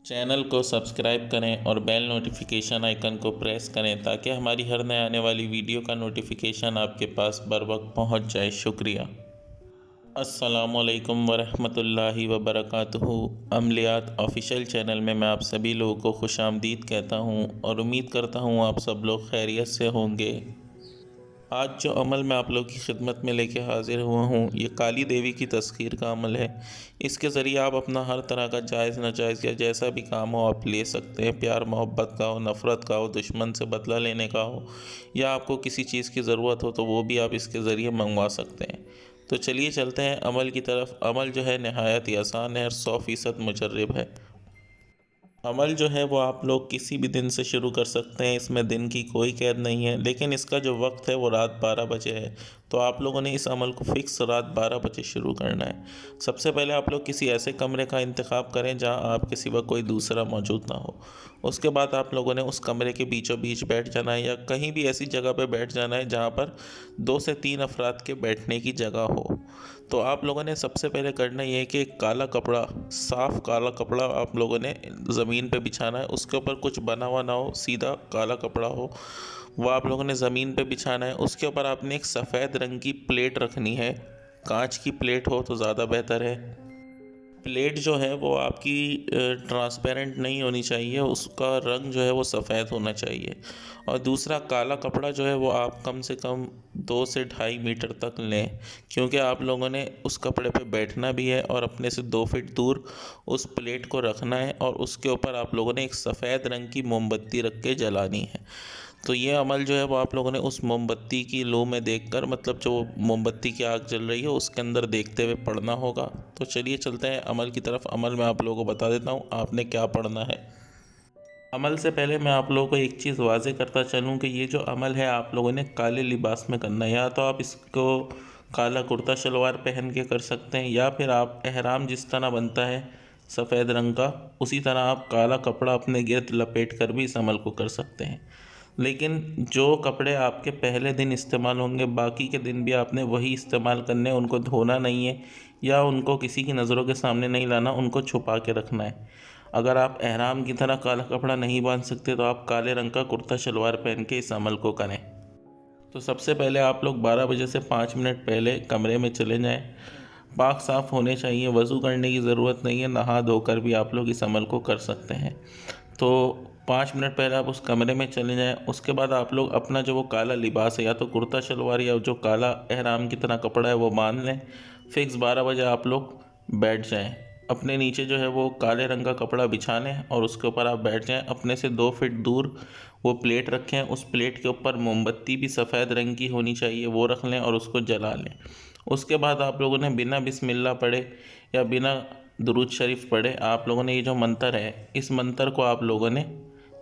Channel को subscribe करें और बेल नोटिफिकेशन आइकन को प्रेस करें ताकि हमारी हर नए आने वाली वीडियो का नोटिफिकेशन आपके पास बर वक्त पहुँच जाए। शुक्रिया। अस्सलामुअलैकुम वरहमतुल्लाहि वबरकातुहू। अमलियात ऑफ़िशियल चैनल में मैं आप सभी लोगों को खुशामदीद कहता हूँ और उम्मीद करता हूँ आप सब लोग खैरियत से होंगे। आज जो अमल मैं आप लोग की खिदमत में लेके हाज़िर हुआ हूँ ये काली देवी की तस्खीर का अमल है। इसके ज़रिए आप अपना हर तरह का जायज़ नाजायज़ या जैसा भी काम हो आप ले सकते हैं। प्यार मोहब्बत का हो, नफ़रत का हो, दुश्मन से बदला लेने का हो या आपको किसी चीज़ की ज़रूरत हो तो वो भी आप इसके ज़रिए मंगवा सकते हैं। तो चलिए चलते हैं अमल की तरफ। अमल जो है नहायत आसान है और 100% मुजर्रिब है। अमल जो है वो आप लोग किसी भी दिन से शुरू कर सकते हैं। इसमें दिन की कोई कैद नहीं है, लेकिन इसका जो वक्त है वो रात 12 बजे है। तो आप लोगों ने इस अमल को फ़िक्स रात 12 बजे शुरू करना है। सबसे पहले आप लोग किसी ऐसे कमरे का इंतखाब करें जहां आपके सिवा कोई दूसरा मौजूद ना हो। उसके बाद आप लोगों ने उस कमरे के बीचों बीच बैठ जाना है या कहीं भी ऐसी जगह पर बैठ जाना है जहाँ पर 2 से 3 अफराद के बैठने की जगह हो। तो आप लोगों ने सबसे पहले करना ये है कि एक काला कपड़ा, साफ़ काला कपड़ा आप लोगों ने ज़मीन पे बिछाना है। उसके ऊपर कुछ बना हुआ ना हो, सीधा काला कपड़ा हो, वो आप लोगों ने ज़मीन पे बिछाना है। उसके ऊपर आपने एक सफ़ेद रंग की प्लेट रखनी है। कांच की प्लेट हो तो ज़्यादा बेहतर है। प्लेट जो है वो आपकी ट्रांसपेरेंट नहीं होनी चाहिए, उसका रंग जो है वो सफ़ेद होना चाहिए। और दूसरा काला कपड़ा जो है वो आप कम से कम 2 से 2.5 मीटर तक लें, क्योंकि आप लोगों ने उस कपड़े पे बैठना भी है और अपने से 2 फीट दूर उस प्लेट को रखना है और उसके ऊपर आप लोगों ने एक सफ़ेद रंग की मोमबत्ती रख के जलानी है। तो ये अमल जो है वो आप लोगों ने उस मोमबत्ती की लौ में देखकर, मतलब जो मोमबत्ती की आग जल रही है उसके अंदर देखते हुए पढ़ना होगा। तो चलिए चलते हैं अमल की तरफ। अमल मैं आप लोगों को बता देता हूँ आपने क्या पढ़ना है। अमल से पहले मैं आप लोगों को एक चीज़ वाज़े करता चलूँ कि ये जो अमल है आप लोगों ने काले लिबास में करना है। या तो आप इसको काला कुर्ता शलवार पहन के कर सकते हैं या फिर आप एहराम जिस तरह बनता है सफ़ेद रंग का, उसी तरह आप काला कपड़ा अपने गिर्द लपेट कर भी इस अमल को कर सकते हैं। लेकिन जो कपड़े आपके पहले दिन इस्तेमाल होंगे बाकी के दिन भी आपने वही इस्तेमाल करने, उनको धोना नहीं है या उनको किसी की नज़रों के सामने नहीं लाना, उनको छुपा के रखना है। अगर आप एहराम की तरह काला कपड़ा नहीं बांध सकते तो आप काले रंग का कुर्ता शलवार पहन के इस अमल को करें। तो सबसे पहले आप लोग 12 बजे से 5 मिनट पहले कमरे में चले जाएं। पाक साफ़ होने चाहिए, वज़ू करने की ज़रूरत नहीं है, नहा धोकर भी आप लोग इस अमल को कर सकते हैं। तो 5 मिनट पहले आप उस कमरे में चले जाएं। उसके बाद आप लोग अपना जो वो काला लिबास है, या तो कुर्ता शलवार या जो काला एहराम की तरह कपड़ा है वो बांध लें। फ़िक्स 12 बजे आप लोग बैठ जाएं। अपने नीचे जो है वो काले रंग का कपड़ा बिछा लें और उसके ऊपर आप बैठ जाएं। अपने से 2 फीट दूर वो प्लेट रखें। उस प्लेट के ऊपर मोमबत्ती भी सफ़ेद रंग की होनी चाहिए, वो रख लें और उसको जला लें। उसके बाद आप लोगों ने बिना बिस्मिल्लाह पढ़े या बिना दुरूद शरीफ पढ़े आप लोगों ने ये जो मंतर है, इस मंतर को आप लोगों ने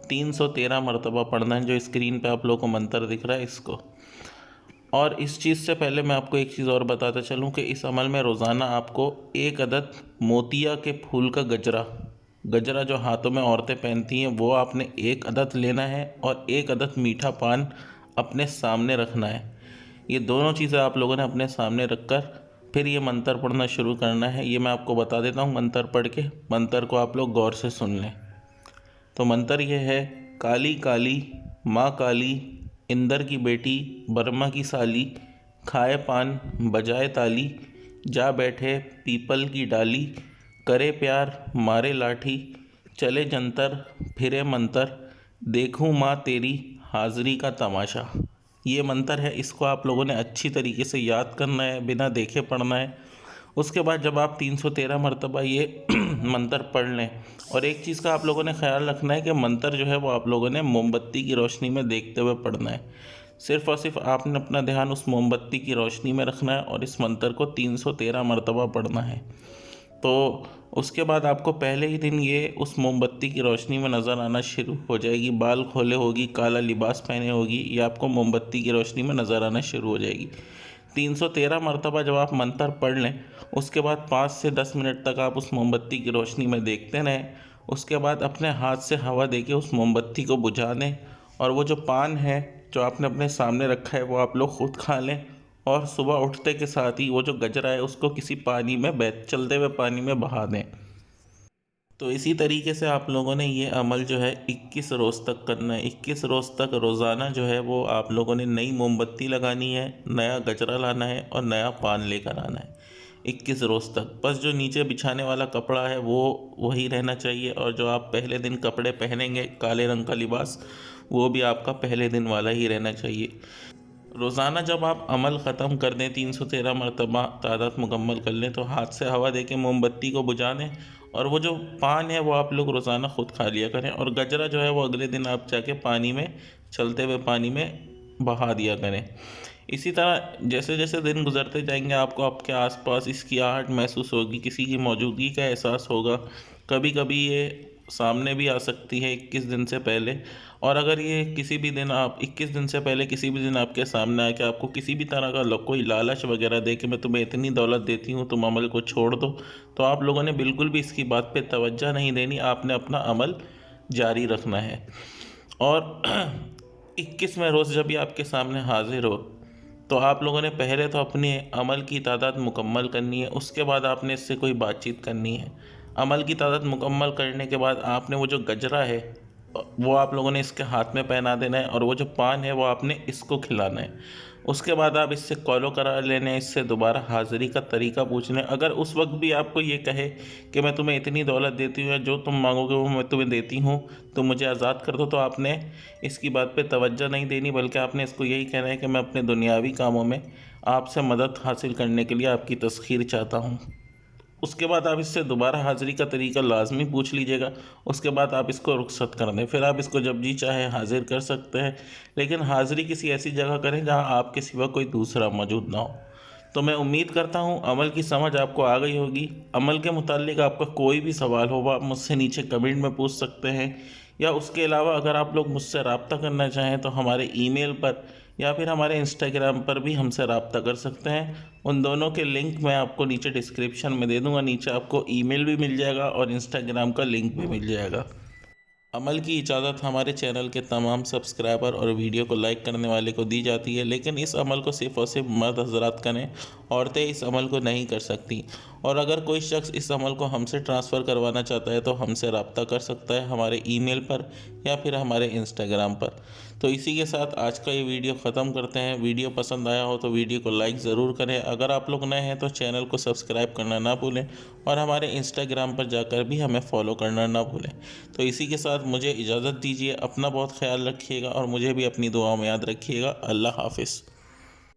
313 मरतबा पढ़ना है। जो स्क्रीन पे आप लोगों को मंतर दिख रहा है इसको। और इस चीज़ से पहले मैं आपको एक चीज़ और बताता चलूँ कि इस अमल में रोज़ाना आपको एक अदद मोतिया के फूल का गजरा, गजरा जो हाथों में औरतें पहनती हैं वो आपने एक अदद लेना है और एक अदद मीठा पान अपने सामने रखना है। ये दोनों चीज़ें आप लोगों ने अपने सामने रखकर फिर ये मंतर पढ़ना शुरू करना है। ये मैं आपको बता देता हूँ मंतर पढ़ के। मंतर को आप लोग गौर से सुन लें। तो मंतर ये है, काली काली माँ काली, इंदर की बेटी बर्मा की साली, खाए पान बजाए ताली, जा बैठे पीपल की डाली, करे प्यार मारे लाठी, चले जंतर फिरे मंतर, देखूँ माँ तेरी हाज़िरी का तमाशा। ये मंतर है, इसको आप लोगों ने अच्छी तरीके से याद करना है, बिना देखे पढ़ना है। उसके बाद जब आप 313 मरतबा ये मंतर पढ़ लें, और एक चीज़ का आप लोगों ने ख्याल रखना है कि मंतर जो है वो आप लोगों ने मोमबत्ती की रोशनी में देखते हुए पढ़ना है। सिर्फ़ और सिर्फ आपने अपना ध्यान उस मोमबत्ती की रोशनी में रखना है और इस मंतर को 313 मरतबा पढ़ना है। तो उसके बाद आपको पहले ही दिन ये उस मोमबत्ती की रोशनी में नज़र आना शुरू हो जाएगी। बाल खोले होगी, काला लिबास पहने होगी, ये आपको मोमबत्ती की रोशनी में नज़र आना शुरू हो जाएगी। 313 मरतबा जब आप मंतर पढ़ लें, उसके बाद 5 से 10 मिनट तक आप उस मोमबत्ती की रोशनी में देखते रहें। उसके बाद अपने हाथ से हवा देके उस मोमबत्ती को बुझा दें और वो जो पान है जो आपने अपने सामने रखा है वो आप लोग ख़ुद खा लें। और सुबह उठते के साथ ही वो जो गजरा है उसको किसी पानी में चलते हुए पानी में बहा दें। तो इसी तरीके से आप लोगों ने ये अमल जो है 21 रोज़ तक करना है। 21 रोज़ तक रोज़ाना जो है वो आप लोगों ने नई मोमबत्ती लगानी है, नया गजरा लाना है और नया पान लेकर आना है 21 रोज़ तक। बस जो नीचे बिछाने वाला कपड़ा है वो वही रहना चाहिए, और जो आप पहले दिन कपड़े पहनेंगे काले रंग का लिबास, वो भी आपका पहले दिन वाला ही रहना चाहिए। रोज़ाना जब आप अमल ख़त्म कर दें, 313 मरतबा तादाद मुकम्मल कर लें, तो हाथ से हवा दे के मोमबत्ती को बुझा दें, और वो जो पान है वो आप लोग रोज़ाना ख़ुद खा लिया करें, और गजरा जो है वो अगले दिन आप जाके पानी में, चलते हुए पानी में बहा दिया करें। इसी तरह जैसे जैसे दिन गुजरते जाएंगे आपको आपके आसपास इसकी आहट महसूस होगी, किसी की मौजूदगी का एहसास होगा। कभी कभी ये सामने भी आ सकती है 21 दिन से पहले, और अगर ये किसी भी दिन आप 21 दिन से पहले किसी भी दिन आपके सामने आए कि आपको किसी भी तरह का कोई लालच वगैरह दे कि मैं तुम्हें इतनी दौलत देती हूँ, तुम अमल को छोड़ दो, तो आप लोगों ने बिल्कुल भी इसकी बात पे तवज्जो नहीं देनी। आपने अपना अमल जारी रखना है। और 21वें रोज़ जब भी आपके सामने हाजिर हो, तो आप लोगों ने पहले तो अपने अमल की तादाद मुकम्मल करनी है, उसके बाद आपने इससे कोई बातचीत करनी है। अमल की तादाद मुकम्मल करने के बाद आपने वो जो गजरा है वो आप लोगों ने इसके हाथ में पहना देना है, और वो जो पान है वो आपने इसको खिलाना है। उसके बाद आप इससे कॉलो करा लेने हैं, इससे दोबारा हाज़िरी का तरीका पूछना है। अगर उस वक्त भी आपको ये कहे कि मैं तुम्हें इतनी दौलत देती हूँ, या जो तुम मांगोगे वो मैं तुम्हें देती हूँ, तो मुझे आज़ाद कर दो, तो आपने इसकी बात पे तवज्जो नहीं देनी, बल्कि आपने इसको यही कहना है कि मैं अपने दुनियावी कामों में आपसे मदद हासिल करने के लिए आपकी तस्खीर चाहता हूँ। उसके बाद आप इससे दोबारा हाज़िरी का तरीका लाजमी पूछ लीजिएगा। उसके बाद आप इसको रुखसत कर दें, फिर आप इसको जब जी चाहे हाज़िर कर सकते हैं, लेकिन हाज़िरी किसी ऐसी जगह करें जहां आपके सिवा कोई दूसरा मौजूद ना हो। तो मैं उम्मीद करता हूं अमल की समझ आपको आ गई होगी। अमल के मुताल्लिक आपका कोई भी सवाल हो आप मुझसे नीचे कमेंट में पूछ सकते हैं, या उसके अलावा अगर आप लोग मुझसे रब्ता करना चाहें तो हमारे ईमेल पर या फिर हमारे इंस्टाग्राम पर भी हमसे रब्ता कर सकते हैं। उन दोनों के लिंक मैं आपको नीचे डिस्क्रिप्शन में दे दूँगा। नीचे आपको ईमेल भी मिल जाएगा और इंस्टाग्राम का लिंक भी मिल जाएगा। अमल की इजाज़त हमारे चैनल के तमाम सब्सक्राइबर और वीडियो को लाइक करने वाले को दी जाती है, लेकिन इस अमल को सिर्फ़ और सिर्फ मर्द हज़रात करें, औरतें इस अमल को नहीं कर सकती। और अगर कोई शख्स इस अमल को हमसे ट्रांसफ़र करवाना चाहता है तो हमसे रब्ता कर सकता है हमारे ईमेल पर या फिर हमारे इंस्टाग्राम पर। तो इसी के साथ आज का ये वीडियो ख़त्म करते हैं। वीडियो पसंद आया हो तो वीडियो को लाइक ज़रूर करें। अगर आप लोग नए हैं तो चैनल को सब्सक्राइब करना ना भूलें, और हमारे इंस्टाग्राम पर जाकर भी हमें फॉलो करना ना भूलें। तो इसी के साथ मुझे इजाज़त दीजिए। अपना बहुत ख्याल रखिएगा और मुझे भी अपनी दुआओं में याद रखिएगा। अल्लाह हाफ़िज़।